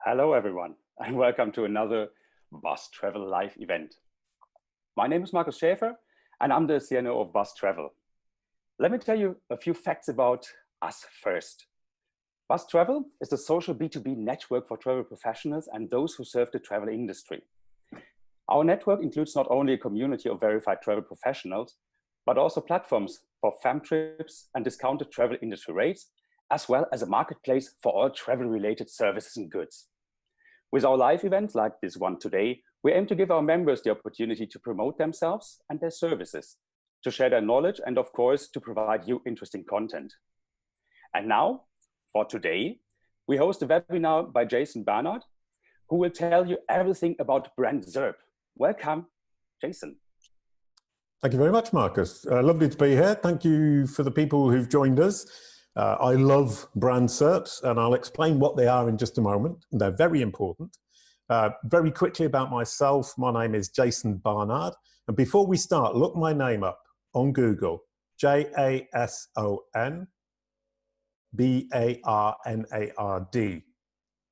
Hello everyone, and welcome to another BUZZ.travel live event. My name is Markus Schäfer, and I'm the CNO of BUZZ.travel. Let me tell you a few facts about us first. BUZZ.travel is a social B2B network for travel professionals and those who serve the travel industry. Our network includes not only a community of verified travel professionals, but also platforms for fam trips and discounted travel industry rates, as well as a marketplace for all travel-related services and goods. With our live events like this one today, we aim to give our members the opportunity to promote themselves and their services, to share their knowledge, and of course, to provide you interesting content. And now, for today, we host a webinar by Jason Barnard, who will tell you everything about Brand SERP. Welcome, Jason. Thank you very much, Marcus. Lovely to be here. Thank you for the people who've joined us. I love brand SERPs, and I'll explain what they are in just a moment. They're very important. Very quickly about myself, my name is Jason Barnard. And before we start, look my name up on Google, Jason and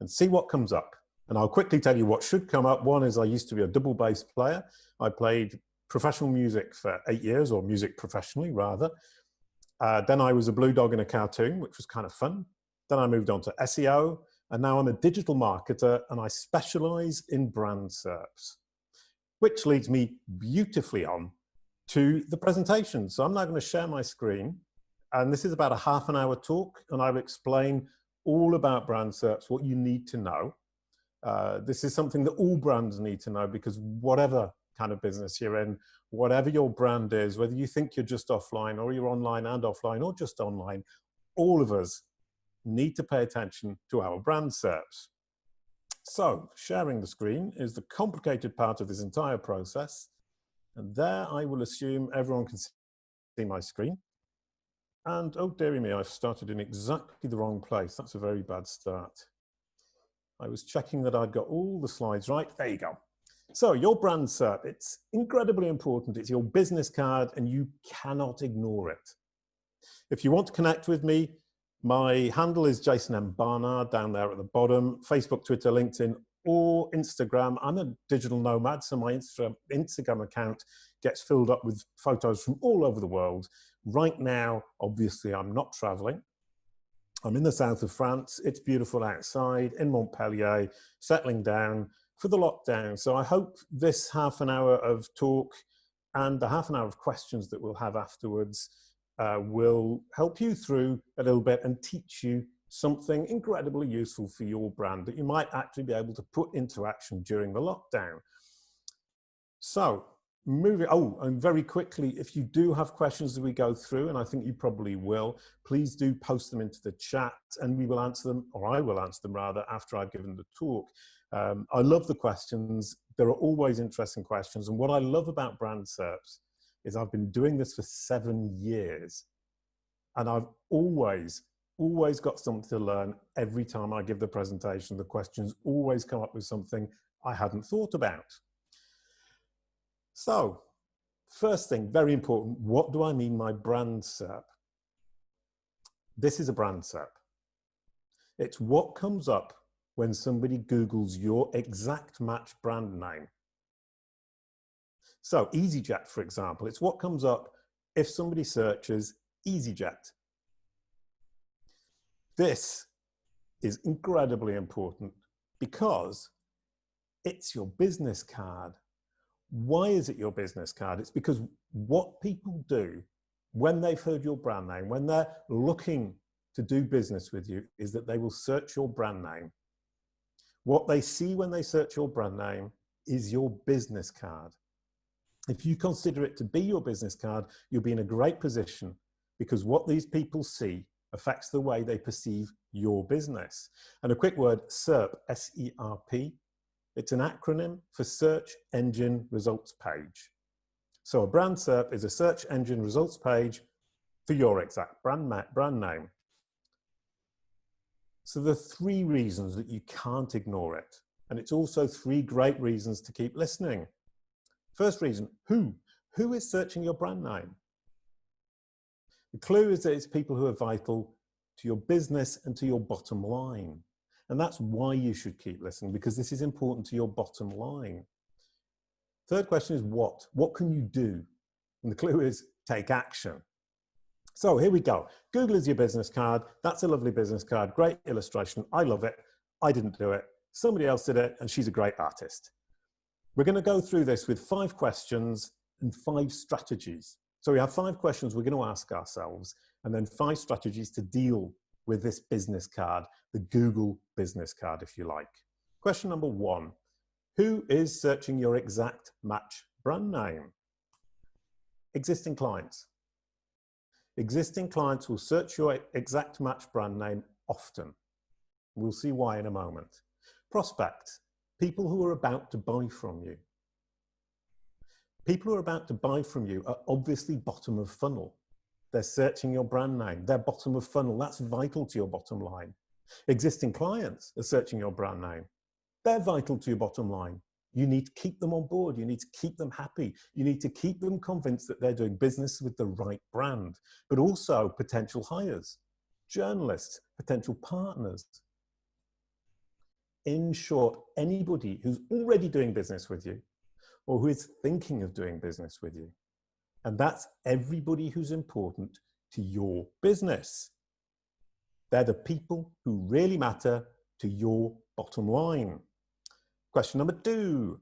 see what comes up. And I'll quickly tell you what should come up. One is I used to be a double bass player. I played professional music for 8 years, or music professionally rather. Then I was a blue dog in a cartoon, which was kind of fun. Then I moved on to SEO, and now I'm a digital marketer, and I specialize in brand SERPs, which leads me beautifully on to the presentation. So I'm now going to share my screen, and this is about a half-an-hour talk, and I'll explain all about brand SERPs, what you need to know. This is something that all brands need to know, because whatever kind of business you're in, whatever your brand is, whether you think you're just offline or you're online and offline or just online, all of us need to pay attention to our brand SERPs. So sharing the screen is the complicated part of this entire process. And there I will assume everyone can see my screen. And oh dearie me, I've started in exactly the wrong place. That's a very bad start. I was checking that I'd got all the slides right. There you go. So your brand SERP, it's incredibly important. It's your business card and you cannot ignore it. If you want to connect with me, my handle is Jason M. Barnard down there at the bottom, Facebook, Twitter, LinkedIn, or Instagram. I'm a digital nomad, so my Instagram account gets filled up with photos from all over the world. Right now, obviously, I'm not traveling. I'm in the south of France. It's beautiful outside in Montpellier, settling down for the lockdown. So I hope this half an hour of talk and the half an hour of questions that we'll have afterwards will help you through a little bit and teach you something incredibly useful for your brand that you might actually be able to put into action during the lockdown. So and very quickly, if you do have questions as we go through, and I think you probably will, please do post them into the chat and we will answer them, or I will answer them rather, after I've given the talk. I love the questions. There are always interesting questions. And what I love about brand SERPs is I've been doing this for 7 years. And I've always got something to learn every time I give the presentation. The questions always come up with something I hadn't thought about. So first thing, very important, what do I mean by brand SERP? This is a brand SERP. It's what comes up when somebody Googles your exact match brand name. So EasyJet, for example, it's what comes up if somebody searches EasyJet. This is incredibly important because it's your business card. Why is it your business card? It's because what people do when they've heard your brand name, when they're looking to do business with you, is that they will search your brand name. What they see when they search your brand name is your business card. If you consider it to be your business card, you'll be in a great position because what these people see affects the way they perceive your business. And a quick word, SERP, S-E-R-P, it's an acronym for Search Engine Results Page. So a brand SERP is a search engine results page for your exact brand name. So there are 3 reasons that you can't ignore it. And it's also 3 great reasons to keep listening. First reason, who? Who is searching your brand name? The clue is that it's people who are vital to your business and to your bottom line. And that's why you should keep listening, because this is important to your bottom line. Third question is what? What can you do? And the clue is take action. So here we go. Google is your business card. That's a lovely business card. Great illustration. I love it. I didn't do it. Somebody else did it, and she's a great artist. We're going to go through this with 5 questions and 5 strategies. So we have 5 questions we're going to ask ourselves, and then 5 strategies to deal with this business card, the Google business card, if you like. Question number 1. Who is searching your exact match brand name? Existing clients. Existing clients will search your exact match brand name often. We'll see why in a moment. Prospects, people who are about to buy from you. People who are about to buy from you are obviously bottom of funnel. They're searching your brand name. They're bottom of funnel. That's vital to your bottom line. Existing clients are searching your brand name. They're vital to your bottom line. You need to keep them on board. You need to keep them happy. You need to keep them convinced that they're doing business with the right brand, but also potential hires, journalists, potential partners. In short, anybody who's already doing business with you or who is thinking of doing business with you. And that's everybody who's important to your business. They're the people who really matter to your bottom line. Question number 2,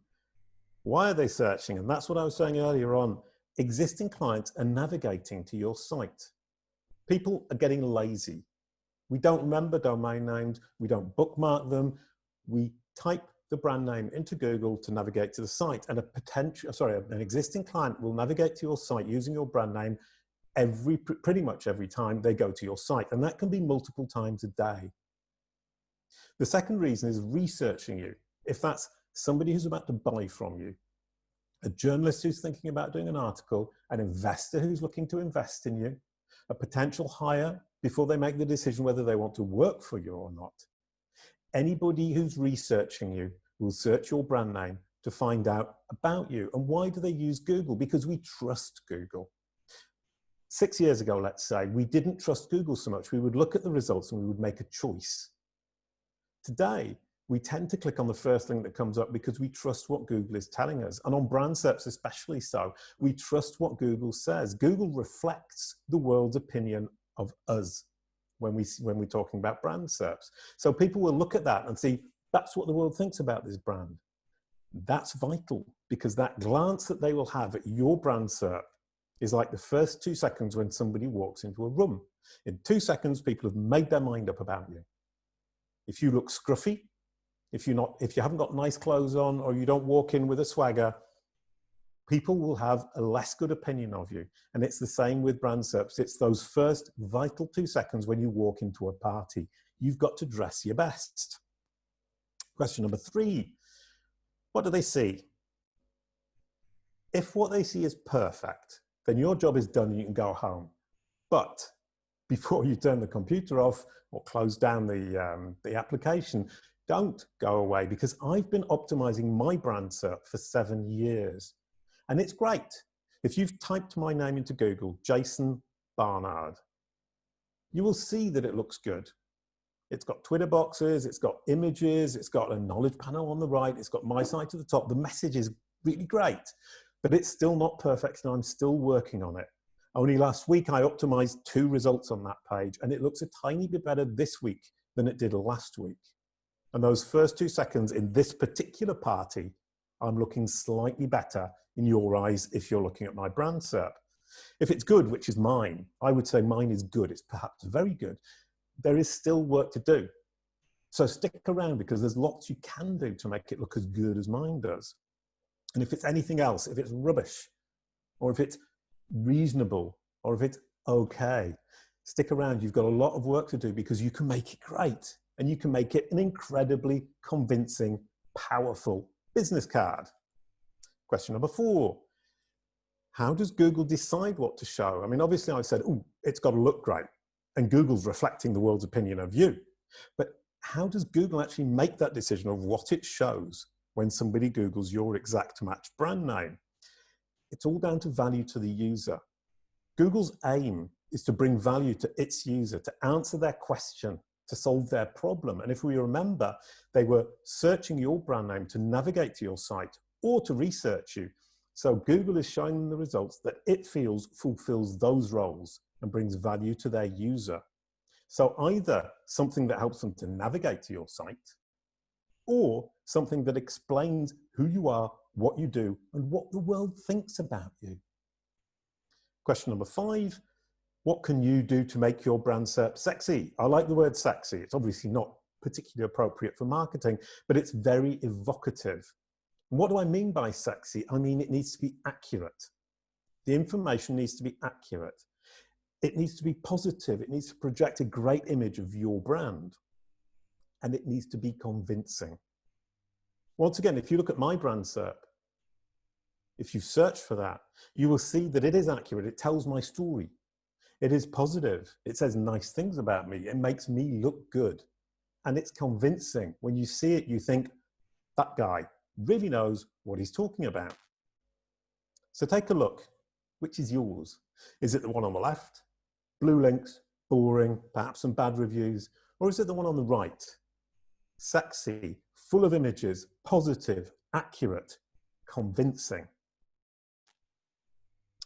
why are they searching? And that's what I was saying earlier on. Existing clients are navigating to your site. People are getting lazy. We don't remember domain names. We don't bookmark them. We type the brand name into Google to navigate to the site. And an existing client will navigate to your site using your brand name pretty much every time they go to your site. And that can be multiple times a day. The second reason is researching you. If that's somebody who's about to buy from you, a journalist who's thinking about doing an article, an investor who's looking to invest in you, a potential hire before they make the decision whether they want to work for you or not. Anybody who's researching you will search your brand name to find out about you. And why do they use Google? Because we trust Google. 6 years ago, let's say, we didn't trust Google so much. We would look at the results and we would make a choice. Today, we tend to click on the first thing that comes up because we trust what Google is telling us. And on brand SERPs especially so, we trust what Google says. Google reflects the world's opinion of us when we're talking about brand SERPs. So people will look at that and see, that's what the world thinks about this brand. That's vital because that glance that they will have at your brand SERP is like the first 2 seconds when somebody walks into a room. In 2 seconds, people have made their mind up about you. If you look scruffy, if you haven't got nice clothes on, or you don't walk in with a swagger, people will have a less good opinion of you. And it's the same with brand SERPs. It's those first vital 2 seconds when you walk into a party. You've got to dress your best. Question number 3, what do they see? If what they see is perfect, then your job is done and you can go home. But before you turn the computer off or close down the application, don't go away, because I've been optimizing my brand SERP for 7 years. And it's great. If you've typed my name into Google, Jason Barnard, you will see that it looks good. It's got Twitter boxes, it's got images, it's got a knowledge panel on the right, it's got my site at the top. The message is really great, but it's still not perfect and I'm still working on it. Only last week I optimized 2 results on that page and it looks a tiny bit better this week than it did last week. And those first 2 seconds in this particular party, I'm looking slightly better in your eyes if you're looking at my brand SERP. If it's good, which is mine, I would say mine is good. It's perhaps very good. There is still work to do. So stick around because there's lots you can do to make it look as good as mine does. And if it's anything else, if it's rubbish, or if it's reasonable, or if it's okay, stick around. You've got a lot of work to do because you can make it great. And you can make it an incredibly convincing, powerful business card. Question number 4. How does Google decide what to show? I mean, obviously I said, oh, it's got to look great. And Google's reflecting the world's opinion of you. But how does Google actually make that decision of what it shows when somebody Googles your exact match brand name? It's all down to value to the user. Google's aim is to bring value to its user, to answer their question, to solve their problem. And if we remember, they were searching your brand name to navigate to your site or to research you. So Google is showing them the results that it feels fulfills those roles and brings value to their user. So either something that helps them to navigate to your site, or something that explains who you are, what you do, and what the world thinks about you. Question number 5, what can you do to make your brand SERP sexy? I like the word sexy. It's obviously not particularly appropriate for marketing, but it's very evocative. And what do I mean by sexy? I mean, it needs to be accurate. The information needs to be accurate. It needs to be positive. It needs to project a great image of your brand. And it needs to be convincing. Once again, if you look at my brand SERP, if you search for that, you will see that it is accurate. It tells my story. It is positive. It says nice things about me. It makes me look good. And it's convincing. When you see it, you think, that guy really knows what he's talking about. So take a look. Which is yours? Is it the one on the left? Blue links, boring, perhaps some bad reviews. Or is it the one on the right? Sexy, full of images, positive, accurate, convincing.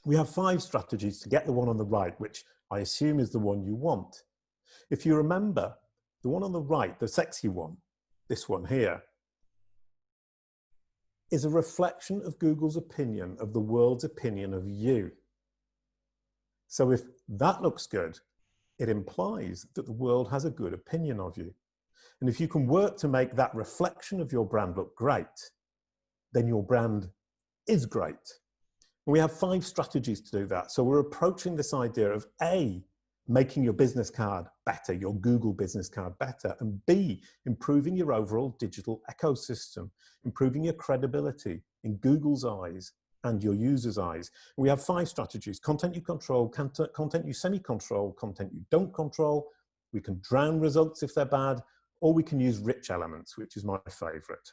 We have 5 strategies to get the one on the right, which I assume is the one you want. If you remember, the one on the right, the sexy one, this one here, is a reflection of Google's opinion, of the world's opinion of you. So if that looks good, it implies that the world has a good opinion of you. And if you can work to make that reflection of your brand look great, then your brand is great. And we have 5 strategies to do that. So we're approaching this idea of A, making your business card better, your Google business card better, and B, improving your overall digital ecosystem, improving your credibility in Google's eyes and your users' eyes. We have 5 strategies: content you control, content you semi-control, content you don't control. We can drown results if they're bad, or we can use rich elements, which is my favorite.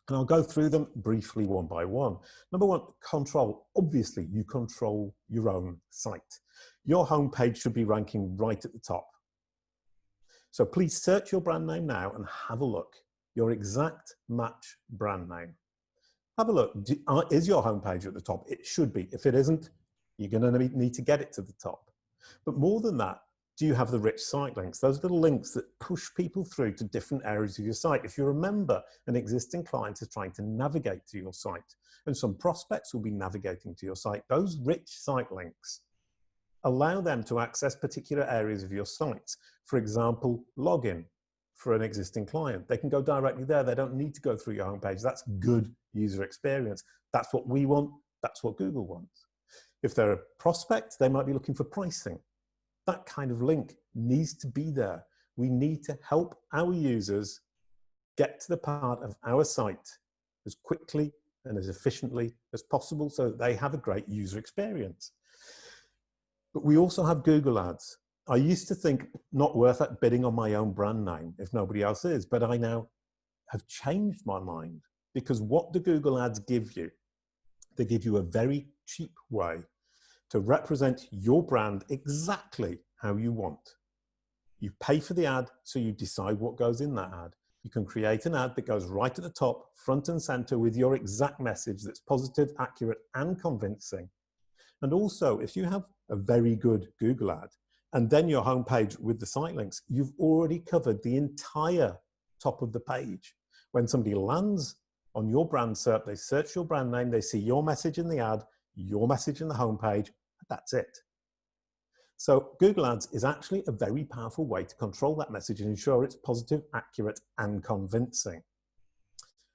And I'll go through them briefly one by one. Number 1, control. Obviously, you control your own site. Your homepage should be ranking right at the top. So please search your brand name now and have a look. Your exact match brand name. Have a look. Is your homepage at the top? It should be. If it isn't, you're going to need to get it to the top. But more than that, do you have the rich site links? Those little links that push people through to different areas of your site. If you remember, an existing client is trying to navigate to your site, and some prospects will be navigating to your site. Those rich site links allow them to access particular areas of your site. For example, login for an existing client. They can go directly there. They don't need to go through your homepage. That's good user experience. That's what we want. That's what Google wants. If they're a prospect, they might be looking for pricing. That kind of link needs to be there. We need to help our users get to the part of our site as quickly and as efficiently as possible so that they have a great user experience. But we also have Google ads. I used to think not worth it bidding on my own brand name if nobody else is, but I now have changed my mind, because what do Google ads give you? They give you a very cheap way to represent your brand exactly how you want. You pay for the ad, so you decide what goes in that ad. You can create an ad that goes right at the top, front and center, with your exact message that's positive, accurate, and convincing. And also, if you have a very good Google ad, and then your homepage with the site links, you've already covered the entire top of the page. When somebody lands on your brand SERP, they search your brand name, they see your message in the ad, your message in the homepage, that's it. So Google Ads is actually a very powerful way to control that message and ensure it's positive, accurate, and convincing.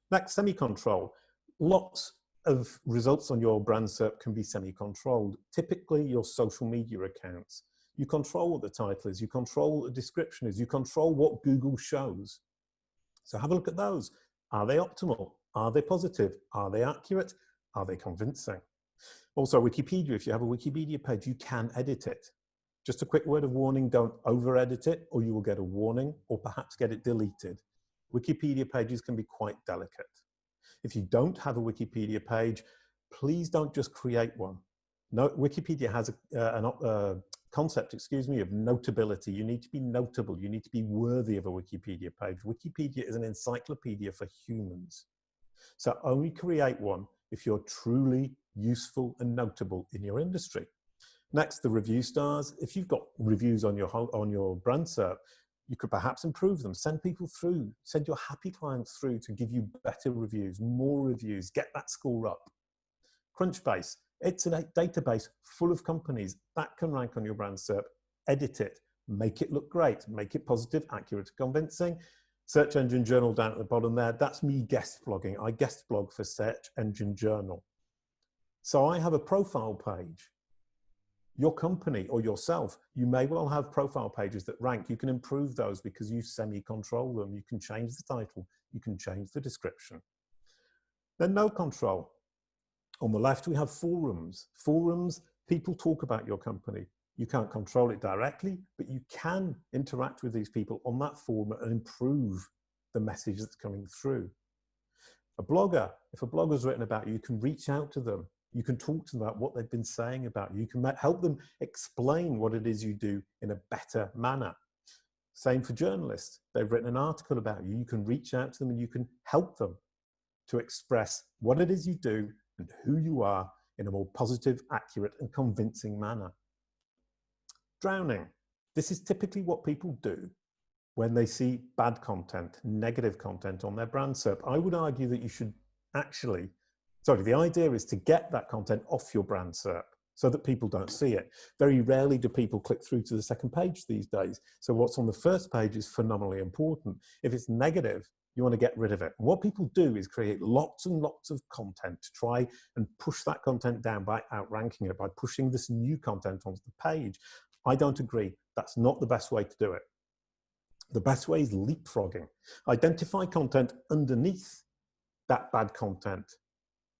Next, semi-control. Lots of results on your brand SERP can be semi-controlled. Typically, your social media accounts. You control what the title is, you control what the description is, you control what Google shows. So have a look at those. Are they optimal? Are they positive? Are they accurate? Are they convincing? Also, Wikipedia, if you have a Wikipedia page, you can edit it. Just a quick word of warning, don't over-edit it or you will get a warning or perhaps get it deleted. Wikipedia pages can be quite delicate. If you don't have a Wikipedia page, please don't just create one. No, Wikipedia has concept, excuse me, of notability. You need to be notable. You need to be worthy of a Wikipedia page. Wikipedia is an encyclopedia for humans. So only create one if you're truly useful and notable in your industry. Next, the review stars. If you've got reviews on your brand SERP, you could perhaps improve them. Send people through, send your happy clients through to give you better reviews, more reviews, get that score up. Crunchbase, it's a database full of companies that can rank on your brand SERP. Edit it, make it look great, make it positive, accurate, convincing. Search Engine Journal down at the bottom there, that's me guest blogging. I guest blog for Search Engine Journal. So I have a profile page. Your company or yourself, you may well have profile pages that rank. You can improve those because you semi-control them. You can change the title. You can change the description. Then no control. On the left, we have forums. Forums, people talk about your company. You can't control it directly, but you can interact with these people on that forum and improve the message that's coming through. A blogger, if a blogger's written about you, you can reach out to them. You can talk to them about what they've been saying about you. You can help them explain what it is you do in a better manner. Same for journalists. They've written an article about you. You can reach out to them and you can help them to express what it is you do and who you are in a more positive, accurate, and convincing manner. Drowning. This is typically what people do when they see bad content, negative content on their brand SERP. I would argue that you should actually, the idea is to get that content off your brand SERP so that people don't see it. Very rarely do people click through to the second page these days. So what's on the first page is phenomenally important. If it's negative, you want to get rid of it. And what people do is create lots and lots of content to try and push that content down by outranking it, by pushing this new content onto the page. I don't agree. That's not the best way to do it. The best way is leapfrogging. Identify content underneath that bad content.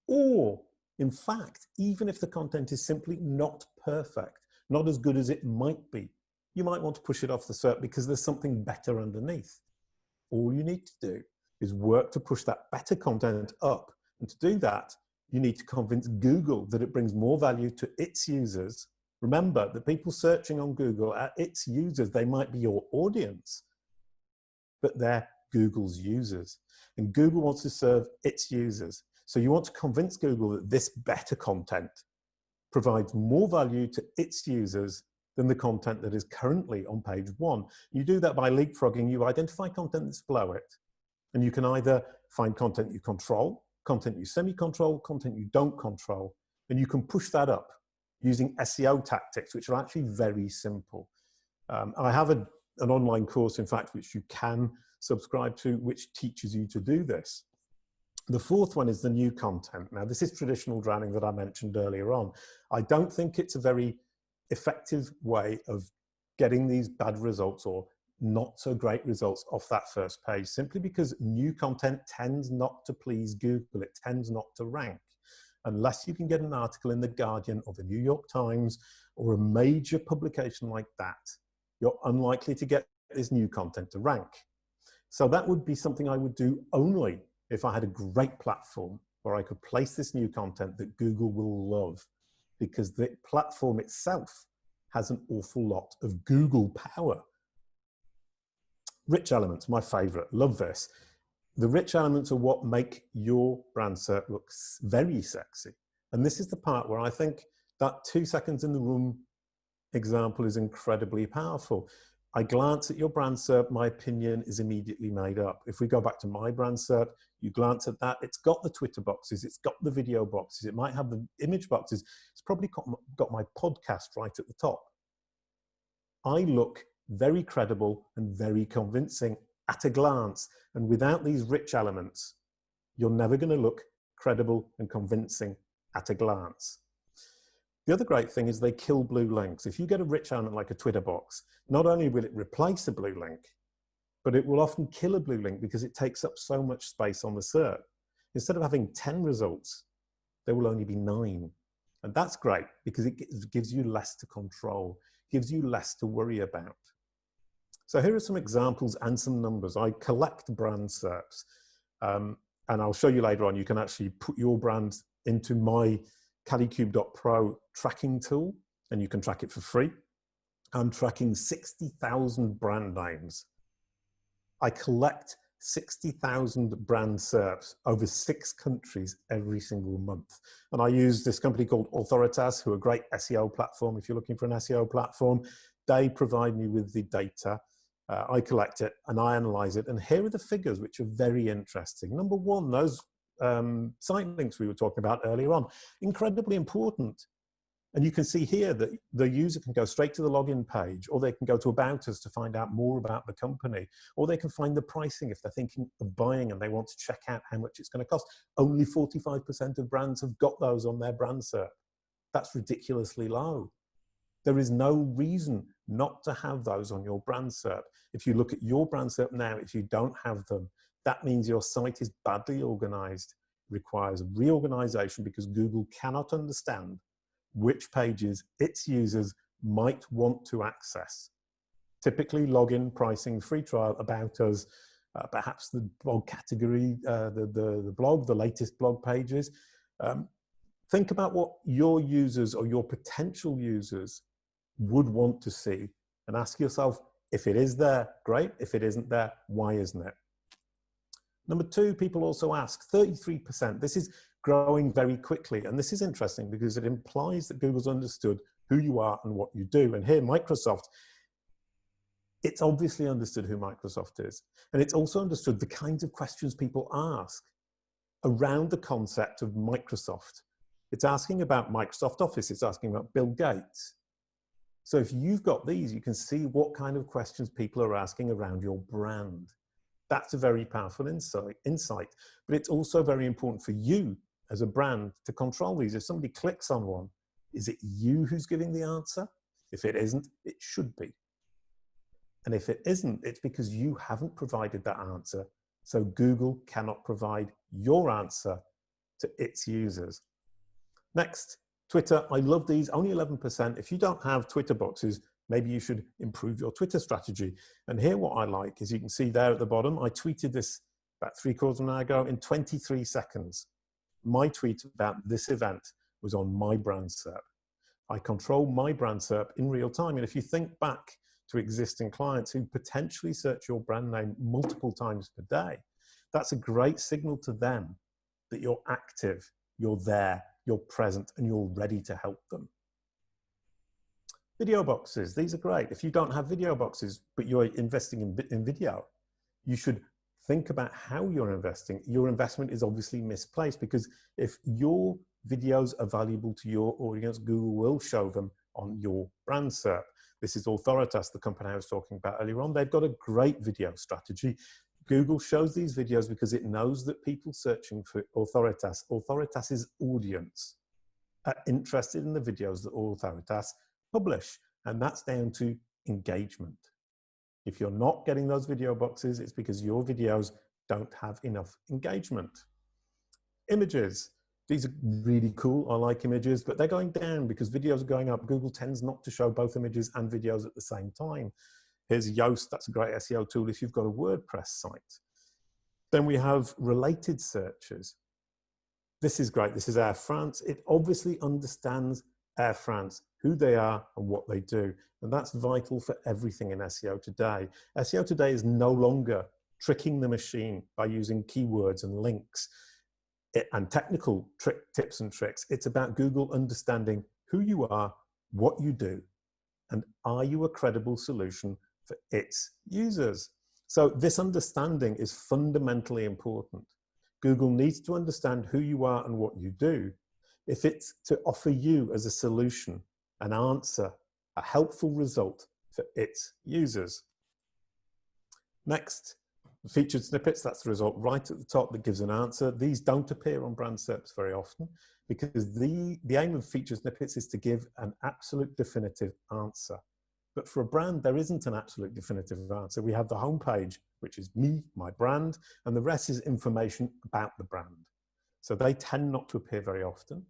Or, in fact, even if the content is simply not perfect, not as good as it might be, you might want to push it off the SERP because there's something better underneath. All you need to do is work to push that better content up. And to do that, you need to convince Google that it brings more value to its users. Remember, the people searching on Google are its users. They might be your audience, but they're Google's users. And Google wants to serve its users. So you want to convince Google that this better content provides more value to its users than the content that is currently on page one. You do that by leapfrogging. You identify content that's below it, and you can either find content you control, content you semi-control, content you don't control, and you can push that up using SEO tactics, which are actually very simple. I have an online course, in fact, which you can subscribe to, which teaches you to do this. The fourth one is the new content. Now, this is traditional drowning that I mentioned earlier on. I don't think it's a very effective way of getting these bad results or not so great results off that first page, simply because new content tends not to please Google. It tends not to rank. Unless you can get an article in The Guardian or the New York Times or a major publication like that, you're unlikely to get this new content to rank. So that would be something I would do only if I had a great platform where I could place this new content that Google will love, because the platform itself has an awful lot of Google power. Rich elements, my favorite, love this. The rich elements are what make your brand SERP look very sexy. And this is the part where I think that 2 seconds in the room example is incredibly powerful. I glance at your brand SERP, my opinion is immediately made up. If we go back to my brand SERP, you glance at that, it's got the Twitter boxes, it's got the video boxes, it might have the image boxes, it's probably got my podcast right at the top. I look very credible and very convincing at a glance. And without these rich elements, you're never going to look credible and convincing at a glance. The other great thing is they kill blue links. If you get a rich element like a Twitter box, not only will it replace a blue link, but it will often kill a blue link because it takes up so much space on the SERP. Instead of having 10 results, there will only be 9. And that's great because it gives you less to control, gives you less to worry about. So here are some examples and some numbers. I collect brand SERPs, and I'll show you later on. You can actually put your brand into my caddycube.pro tracking tool, and you can track it for free. I'm tracking 60,000 brand names. I collect 60,000 brand SERPs over 6 countries every single month. And I use this company called Authoritas, who are a great SEO platform. If you're looking for an SEO platform, they provide me with the data. I collect it and I analyze it. And here are the figures, which are very interesting. Number one, those site links we were talking about earlier on, incredibly important. And you can see here that the user can go straight to the login page, or they can go to About Us to find out more about the company, or they can find the pricing if they're thinking of buying and they want to check out how much it's going to cost. Only 45% of brands have got those on their brand SERP. That's ridiculously low. There is no reason not to have those on your brand SERP. If you look at your brand SERP now, if you don't have them, that means your site is badly organized, requires reorganization because Google cannot understand which pages its users might want to access. Typically login, pricing, free trial, About Us, perhaps the blog category, the blog, the latest blog pages. Think about what your users or your potential users would want to see and ask yourself, if it is there, great. If it isn't there, why isn't it? Number two, people also ask, 33%. This is growing very quickly. And this is interesting because it implies that Google's understood who you are and what you do. And here, Microsoft, it's obviously understood who Microsoft is. And it's also understood the kinds of questions people ask around the concept of Microsoft. It's asking about Microsoft Office. It's asking about Bill Gates. So if you've got these, you can see what kind of questions people are asking around your brand. That's a very powerful insight, but it's also very important for you as a brand to control these. If somebody clicks on one, is it you who's giving the answer? If it isn't, it should be. And if it isn't, it's because you haven't provided that answer. So Google cannot provide your answer to its users. Next, Twitter. I love these, only 11%. If you don't have Twitter boxes, maybe you should improve your Twitter strategy. And here what I like is you can see there at the bottom, I tweeted this about 3/4 of an hour ago in 23 seconds. My tweet about this event was on my brand SERP. I control my brand SERP in real time. And if you think back to existing clients who potentially search your brand name multiple times per day, that's a great signal to them that you're active, you're there, you're present, and you're ready to help them. Video boxes, these are great. If you don't have video boxes, but you're investing in video, you should think about how you're investing. Your investment is obviously misplaced because if your videos are valuable to your audience, Google will show them on your brand SERP. This is Authoritas, the company I was talking about earlier on. They've got a great video strategy. Google shows these videos because it knows that people searching for Authoritas's audience are interested in the videos that Authoritas publish, and that's down to engagement. If you're not getting those video boxes, it's because your videos don't have enough engagement. Images, these are really cool. I like images, but they're going down because videos are going up. Google tends not to show both images and videos at the same time. Here's Yoast, that's a great SEO tool if you've got a WordPress site. Then we have related searches. This is great, this is Air France. It obviously understands Air France, who they are and what they do. And that's vital for everything in SEO today. SEO today is no longer tricking the machine by using keywords and links and technical tips and tricks. It's about Google understanding who you are, what you do, and are you a credible solution for its users? So this understanding is fundamentally important. Google needs to understand who you are and what you do if it's to offer you as a solution, an answer, a helpful result for its users. Next, featured snippets, that's the result right at the top that gives an answer. These don't appear on brand SERPs very often because the aim of featured snippets is to give an absolute definitive answer. But for a brand, there isn't an absolute definitive answer. We have the homepage, which is me, my brand, and the rest is information about the brand. So they tend not to appear very often.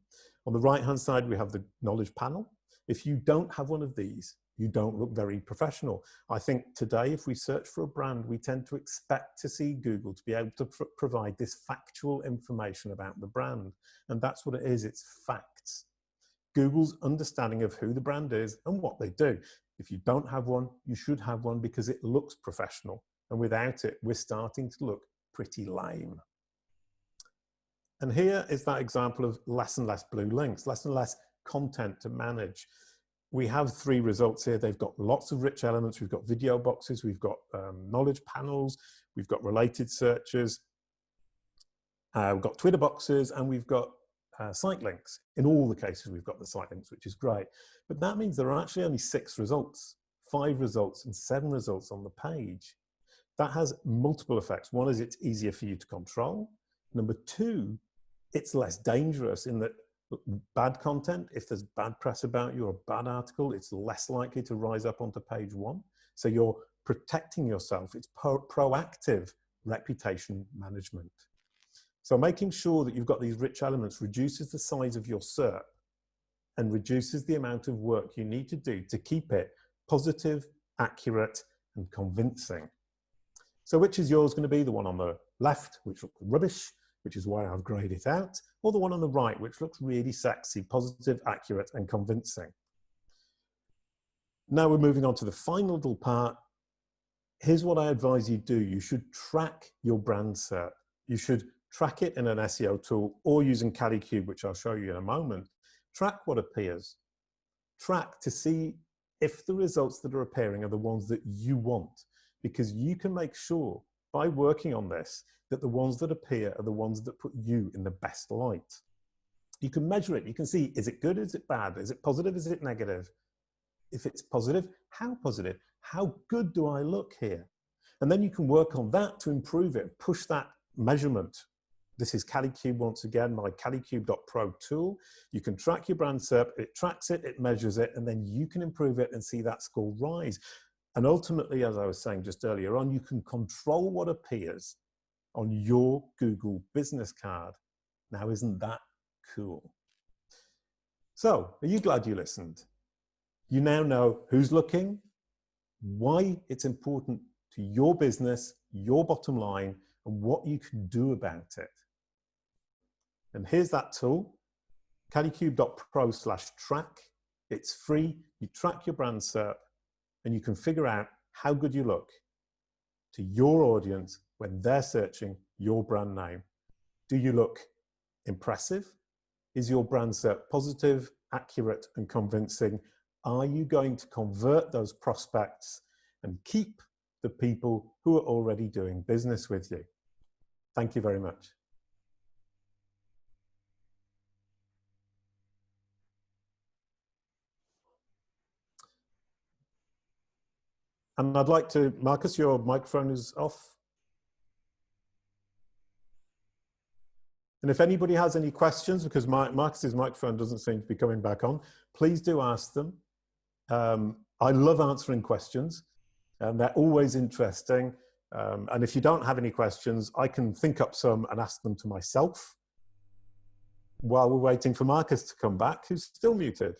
On the right-hand side, we have the knowledge panel. If you don't have one of these, you don't look very professional. I think today, if we search for a brand, we tend to expect to see Google to be able to provide this factual information about the brand. And that's what it is, it's facts. Google's understanding of who the brand is and what they do. If you don't have one, you should have one because it looks professional. And without it, we're starting to look pretty lame. And here is that example of less and less blue links, less and less content to manage. We have 3 results here. They've got lots of rich elements. We've got video boxes, we've got knowledge panels, we've got related searches, we've got Twitter boxes, and we've got site links. In all the cases, we've got the site links, which is great. But that means there are actually only 6 results, 5 results and 7 results on the page. That has multiple effects. One is it's easier for you to control. Number 2, it's less dangerous in that bad content, if there's bad press about you or a bad article, it's less likely to rise up onto page 1. So you're protecting yourself. It's proactive reputation management. So making sure that you've got these rich elements reduces the size of your SERP and reduces the amount of work you need to do to keep it positive, accurate, and convincing. So which is yours going to be? The one on the left, which looks rubbish, which is why I've grayed it out, or the one on the right, which looks really sexy, positive, accurate, and convincing. Now we're moving on to the final little part. Here's what I advise you do. You should track your brand SERP. You should track it in an SEO tool or using Caddy, which I'll show you in a moment. Track what appears. Track to see if the results that are appearing are the ones that you want, because you can make sure by working on this that the ones that appear are the ones that put you in the best light. You can measure it. You can see, is it good? Is it bad? Is it positive? Is it negative? If it's positive, how positive? How good do I look here? And then you can work on that to improve it, push that measurement. This is CaddyCube once again, my caddycube.pro tool. You can track your brand SERP, it tracks it, it measures it, and then you can improve it and see that score rise. And ultimately, as I was saying just earlier on, you can control what appears on your Google business card. Now, isn't that cool? So, are you glad you listened? You now know who's looking, why it's important to your business, your bottom line, and what you can do about it. And here's that tool, caddycube.pro/track. It's free. You track your brand SERP, and you can figure out how good you look to your audience when they're searching your brand name. Do you look impressive? Is your brand SERP positive, accurate, and convincing? Are you going to convert those prospects and keep the people who are already doing business with you? Thank you very much. And I'd like to, Marcus, your microphone is off. And if anybody has any questions, because Marcus's microphone doesn't seem to be coming back on, please do ask them. I love answering questions, and they're always interesting. And if you don't have any questions, I can think up some and ask them to myself while we're waiting for Marcus to come back, who's still muted.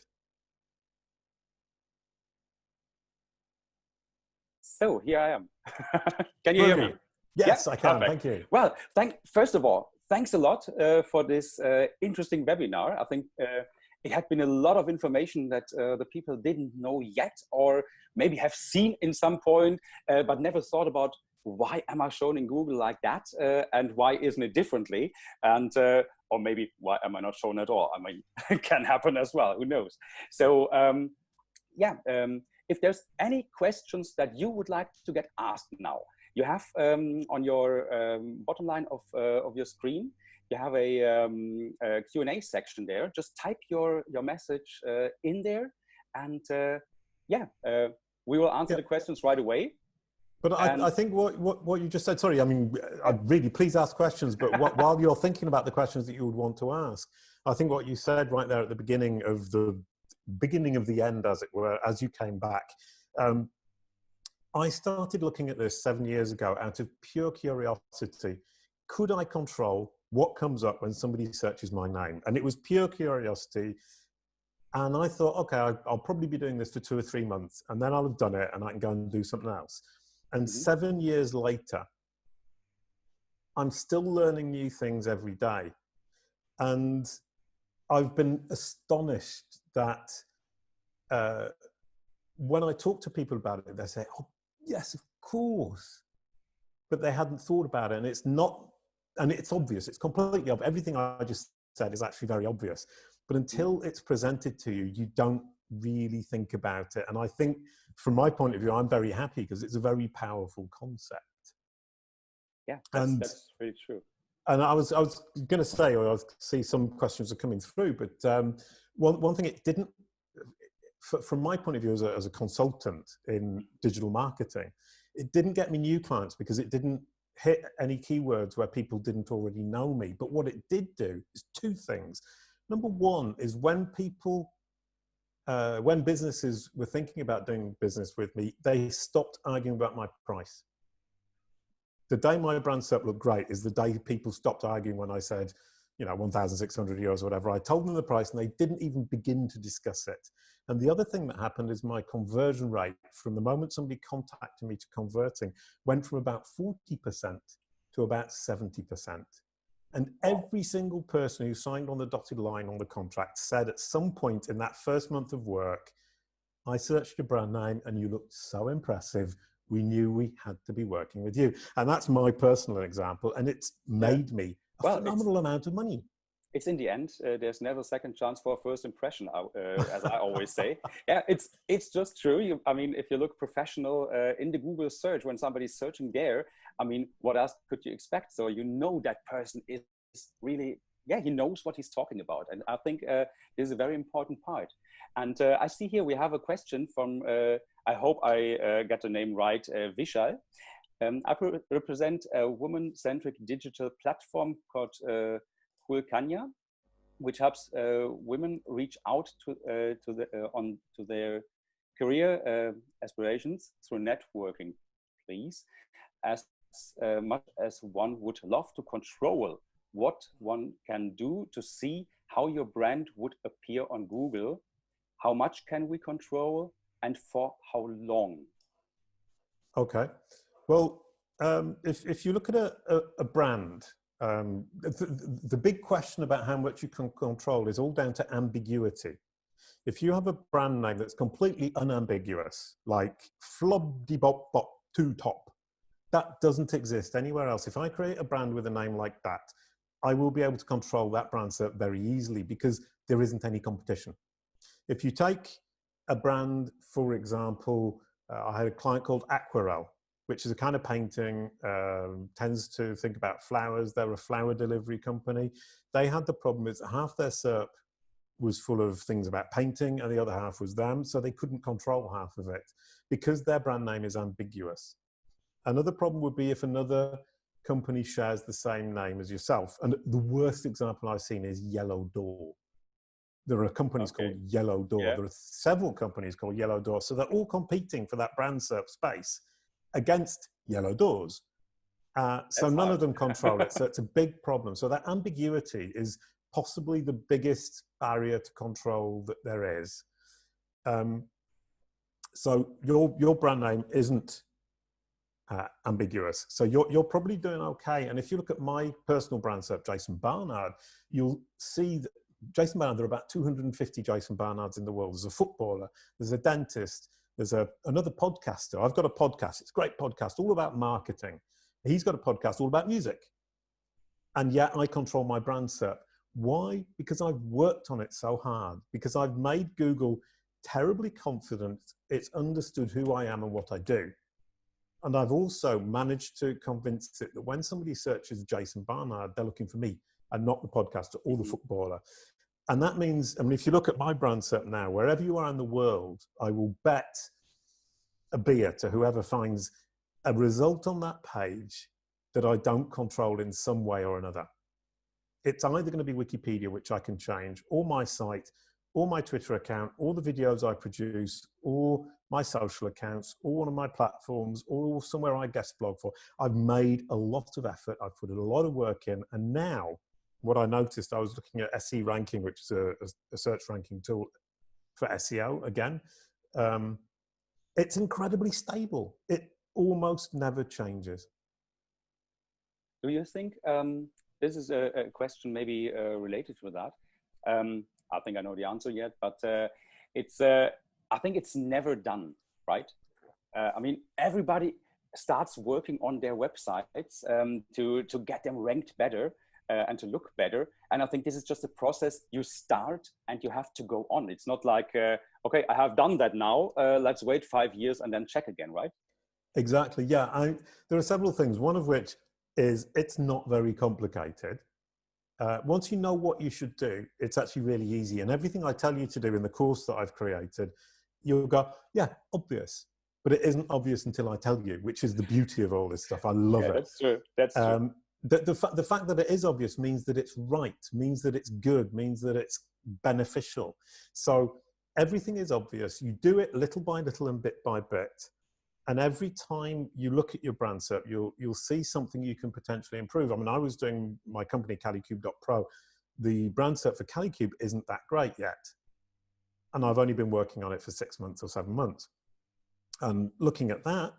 So here I am. Can you hear me? Yes, yeah? I can. Perfect. Thank you. Well, first of all, thanks a lot for this interesting webinar. I think it had been a lot of information that the people didn't know yet, or maybe have seen in some point, but never thought about why am I shown in Google like that, and why isn't it differently? And or maybe why am I not shown at all? I mean, it can happen as well. Who knows? So yeah. If there's any questions that you would like to get asked now, you have on your bottom line of your screen, you have a Q&A section there. Just type your message in there, and yeah, we will answer the questions right away. But I think what you just said, sorry, I mean, I'd really please ask questions, but while you're thinking about the questions that you would want to ask, I think what you said right there at the beginning of the end, as it were, as you came back, I started looking at this 7 years ago out of pure curiosity. Could I control what comes up when somebody searches my name? And it was pure curiosity. And I thought, okay, I'll probably be doing this for 2 or 3 months, and then I'll have done it and I can go and do something else. And 7 years later, I'm still learning new things every day. And I've been astonished that when I talk to people about it, they say, oh, yes, of course. But they hadn't thought about it. And it's not, and it's obvious. It's completely obvious. Everything I just said is actually very obvious. But until it's presented to you, you don't really think about it. And I think from my point of view, I'm very happy because it's a very powerful concept. Yeah, that's really true. And I was going to say, or I see some questions are coming through, but one thing it didn't, from my point of view as a consultant in digital marketing, it didn't get me new clients because it didn't hit any keywords where people didn't already know me. But what it did do is two things. Number one is when businesses were thinking about doing business with me, they stopped arguing about my price. The day my brand SERP looked great is the day people stopped arguing when I said, you know, 1,600 euros or whatever. I told them the price and they didn't even begin to discuss it. And the other thing that happened is my conversion rate from the moment somebody contacted me to converting went from about 40% to about 70%. And every single person who signed on the dotted line on the contract said at some point in that first month of work, I searched your brand name and you looked so impressive. We knew we had to be working with you. And that's my personal example. And it's made me a phenomenal amount of money. It's in the end, there's never a second chance for a first impression, as I always say. Yeah, it's just true. I mean, if you look professional in the Google search, when somebody's searching there, I mean, what else could you expect? So you know that person is really, yeah, he knows what he's talking about. And I think this is a very important part. And I see here we have a question from, I hope I get the name right, Vishal. I represent a woman-centric digital platform called Kanya, which helps women reach out to their career aspirations through networking, please, as much as one would love to control what one can do to see how your brand would appear on Google. How much can we control and for how long? Okay. Well, if you look at a brand, the big question about how much you can control is all down to ambiguity. If you have a brand name that's completely unambiguous, like Flobdibop Two Top, that doesn't exist anywhere else. If I create a brand with a name like that, I will be able to control that brand SERP very easily because there isn't any competition. If you take a brand, for example, I had a client called Aquarel, which is a kind of painting, tends to think about flowers. They're a flower delivery company. They had the problem is half their SERP was full of things about painting and the other half was them, so they couldn't control half of it because their brand name is ambiguous. Another problem would be if another company shares the same name as yourself. And the worst example I've seen is Yellow Door. There are companies called Yellow Door. Yeah. There are several companies called Yellow Door. So they're all competing for that brand SERP space against Yellow Doors. So none of them control it. So it's a big problem. So that ambiguity is possibly the biggest barrier to control that there is. So your brand name isn't ambiguous. So you're probably doing okay. And if you look at my personal brand SERP, Jason Barnard, you'll see that Jason Barnard, there are about 250 Jason Barnards in the world. There's a footballer, there's a dentist, there's another podcaster. I've got a podcast. It's a great podcast, all about marketing. He's got a podcast all about music. And yet I control my brand SERP. Why? Because I've worked on it so hard. Because I've made Google terribly confident. It's understood who I am and what I do. And I've also managed to convince it that when somebody searches Jason Barnard, they're looking for me and not the podcaster or the footballer. And that means, I mean, if you look at my brand SERP now, wherever you are in the world, I will bet a beer to whoever finds a result on that page that I don't control in some way or another. It's either going to be Wikipedia, which I can change, or my site, or my Twitter account, or the videos I produce, or my social accounts, or one of my platforms, or somewhere I guest blog for. I've made a lot of effort. I've put a lot of work in. And now what I noticed, I was looking at SE Ranking, which is a search ranking tool for SEO again. It's incredibly stable. It almost never changes. Do you think, this is a question maybe related to that. I think I know the answer yet, but it's, I think it's never done, right? I mean, everybody starts working on their websites to get them ranked better and to look better. And I think this is just a process. You start and you have to go on. It's not like, okay, I have done that now. Let's wait 5 years and then check again, right? Exactly. Yeah. There are several things, one of which is it's not very complicated. Once you know what you should do, it's actually really easy. And everything I tell you to do in the course that I've created, you'll go, yeah, obvious. But it isn't obvious until I tell you, which is the beauty of all this stuff. I love it. That's true. That's true. The fact that it is obvious means that it's right, means that it's good, means that it's beneficial. So everything is obvious. You do it little by little and bit by bit. And every time you look at your brand SERP, you'll see something you can potentially improve. I mean, I was doing my company, caddycube.pro. The brand SERP for caddycube isn't that great yet. And I've only been working on it for 6 months or 7 months. And looking at that,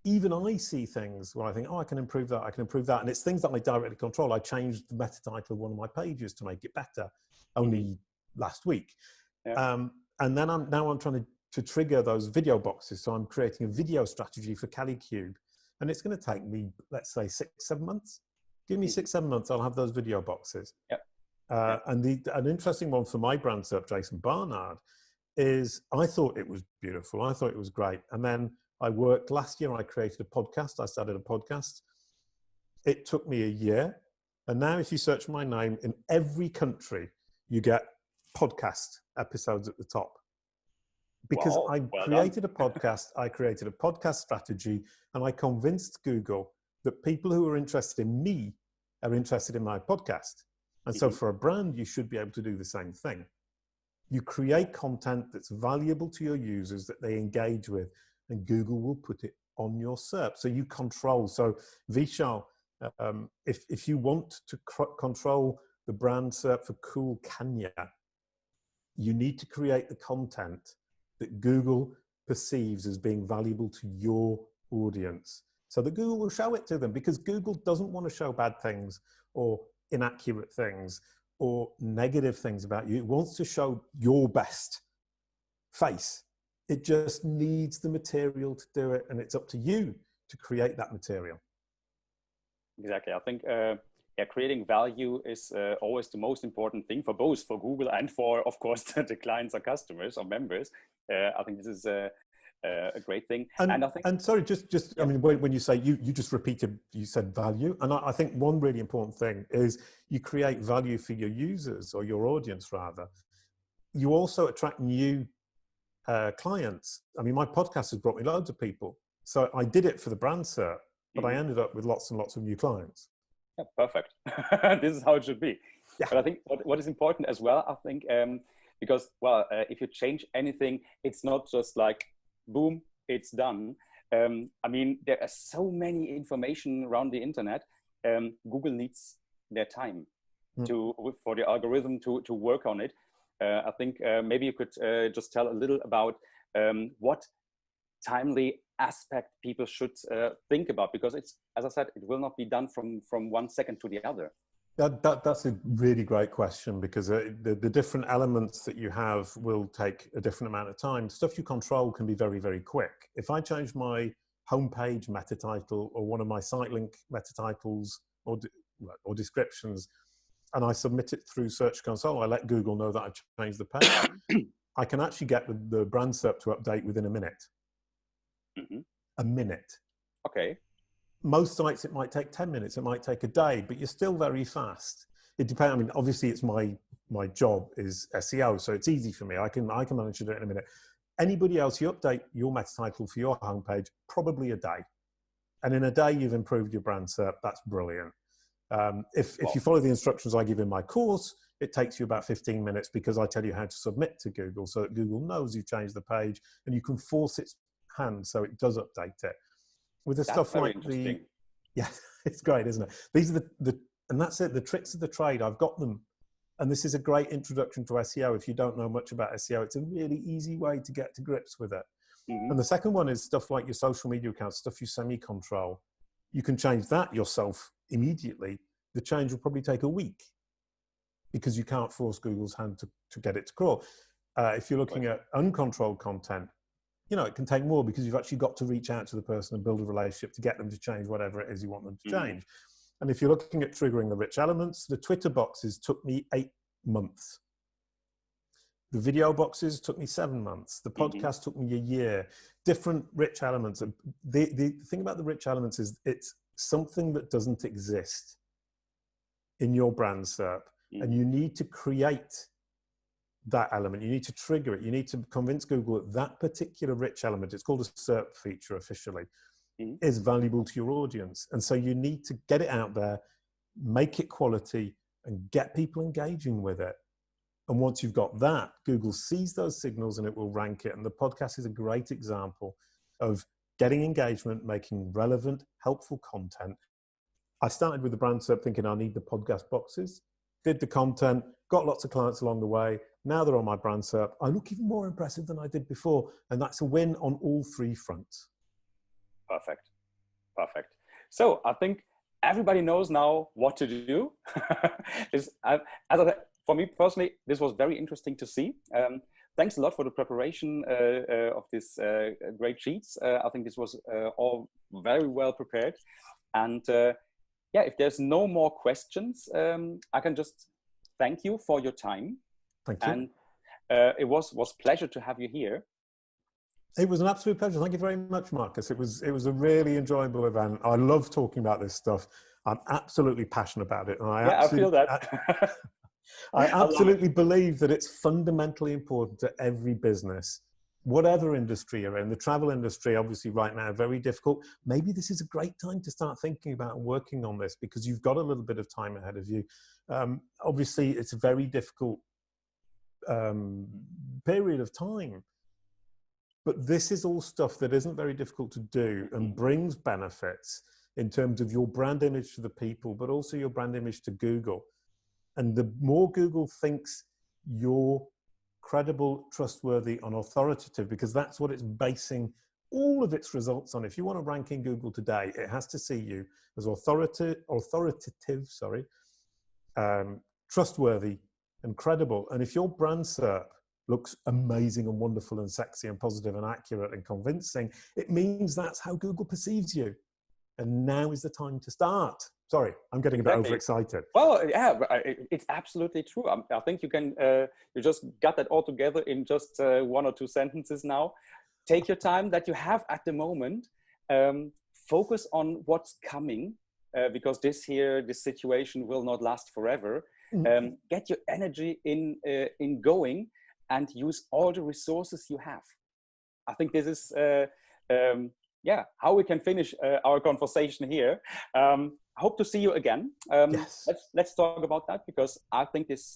even I see things where I think, oh, I can improve that, I can improve that. And it's things that I directly control. I changed the meta title of one of my pages to make it better only last week. Yeah. And then I'm trying to trigger those video boxes. So I'm creating a video strategy for caddycube. And it's going to take me, let's say, 6, 7 months. Give me 6, 7 months, I'll have those video boxes. Yep. And an interesting one for my brand SERP, Jason Barnard, is I thought it was beautiful. I thought it was great. And then last year I created a podcast. I started a podcast. It took me a year. And now if you search my name in every country, you get podcast episodes at the top. Because I created a podcast, I created a podcast strategy, and I convinced Google that people who are interested in me are interested in my podcast. And so for a brand, you should be able to do the same thing. You create content that's valuable to your users that they engage with, and Google will put it on your SERP. So you control. So Vishal, if you want to control the brand SERP for Cool Kenya, you need to create the content that Google perceives as being valuable to your audience, so that Google will show it to them, because Google doesn't want to show bad things or inaccurate things or negative things about you. It wants to show your best face. It just needs the material to do it, and it's up to you to create that material. Exactly. I think creating value is always the most important thing for both for Google and for, of course, the clients or customers or members. I think this is a great thing. And I think, and sorry, just I mean, when you say you just repeated, you said value, and I think one really important thing is you create value for your users or your audience rather. You also attract new clients. I mean, my podcast has brought me loads of people, so I did it for the brand SERP, but I ended up with lots and lots of new clients. Yeah, perfect. This is how it should be. Yeah. But I think what is important as well, I think, because, well, if you change anything, it's not just like, boom, it's done. I mean, there are so many information around the internet. Google needs their time for the algorithm to work on it. I think maybe you could just tell a little about what timely aspect people should think about, because it's, as I said, it will not be done from 1 second to the other. That's a really great question, because the different elements that you have will take a different amount of time. Stuff you control can be very, very quick. If I change my homepage meta title or one of my site link meta titles or descriptions, and I submit it through Search Console, I let Google know that I've changed the page, I can actually get the brand SERP to update within a minute. A minute. Okay. Most sites, it might take 10 minutes, it might take a day, but you're still very fast. It depends. I mean, obviously it's my job is SEO, so it's easy for me. I can manage to do it in a minute. Anybody else, you update your meta title for your homepage, probably a day. And in a day, you've improved your brand SERP. That's brilliant. If you follow the instructions I give in my course, it takes you about 15 minutes, because I tell you how to submit to Google, so that Google knows you've changed the page, and you can force its hand so it does update it. With the stuff like it's great, isn't it? These are and that's it, the tricks of the trade. I've got them. And this is a great introduction to SEO. If you don't know much about SEO, it's a really easy way to get to grips with it. And the second one is stuff like your social media accounts, stuff you SemiControl. You can change that yourself immediately. The change will probably take a week, because you can't force Google's hand to get it to crawl. If you're looking at uncontrolled content, you know, it can take more because you've actually got to reach out to the person and build a relationship to get them to change whatever it is you want them to change. And if you're looking at triggering the rich elements, the Twitter boxes took me 8 months. The video boxes took me 7 months. The podcast took me a year. Different rich elements. The thing about the rich elements is it's something that doesn't exist in your brand SERP. And you need to create that element. You need to trigger it. You need to convince Google that that particular rich element, it's called a SERP feature officially, is valuable to your audience. And so you need to get it out there, make it quality, and get people engaging with it. And once you've got that, Google sees those signals and it will rank it. And the podcast is a great example of getting engagement, making relevant, helpful content. I started with the brand SERP thinking I need the podcast boxes, did the content, got lots of clients along the way. Now they're on my brand SERP. I look even more impressive than I did before. And that's a win on all 3 fronts. Perfect. Perfect. So I think everybody knows now what to do. For me personally, this was very interesting to see. Thanks a lot for the preparation of this great sheets. I think this was all very well prepared. And yeah, if there's no more questions, I can just thank you for your time. Thank you. And it was pleasure to have you here. It was an absolute pleasure. Thank you very much, Marcus. It was a really enjoyable event. I love talking about this stuff. I'm absolutely passionate about it. And I feel that. I absolutely believe that it's fundamentally important to every business, whatever industry you're in. The travel industry, obviously right now, very difficult. Maybe this is a great time to start thinking about working on this because you've got a little bit of time ahead of you. Obviously, it's a very difficult period of time. But this is all stuff that isn't very difficult to do and brings benefits in terms of your brand image to the people, but also your brand image to Google. And the more Google thinks you're credible, trustworthy, and authoritative, because that's what it's basing all of its results on. If you want to rank in Google today, it has to see you as authoritative, trustworthy, and credible. And if your brand SERP looks amazing and wonderful and sexy and positive and accurate and convincing, it means that's how Google perceives you. And now is the time to start. Sorry, I'm getting a bit overexcited. Well, yeah, it's absolutely true. I think you can, you just got that all together in just 1 or 2 sentences now. Take your time that you have at the moment. Focus on what's coming because this situation will not last forever. Get your energy in going and use all the resources you have. I think this is, yeah, how we can finish our conversation here. Hope to see you again. Yes. Let's talk about that because I think this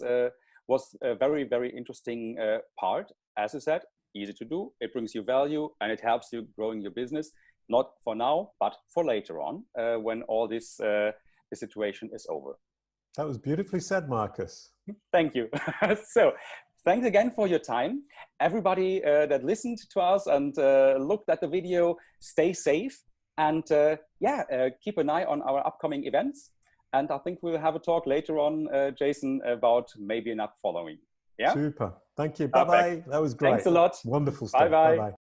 was a very, very interesting part. As I said, easy to do. It brings you value and it helps you growing your business. Not for now, but for later on when all this the situation is over. That was beautifully said, Marcus. Thank you. So thanks again for your time. Everybody that listened to us and looked at the video, stay safe. And yeah, keep an eye on our upcoming events. And I think we'll have a talk later on, Jason, about maybe an app following. Yeah. Super. Thank you. Bye-bye. That was great. Thanks a lot. Wonderful stuff. Bye-bye. Bye-bye.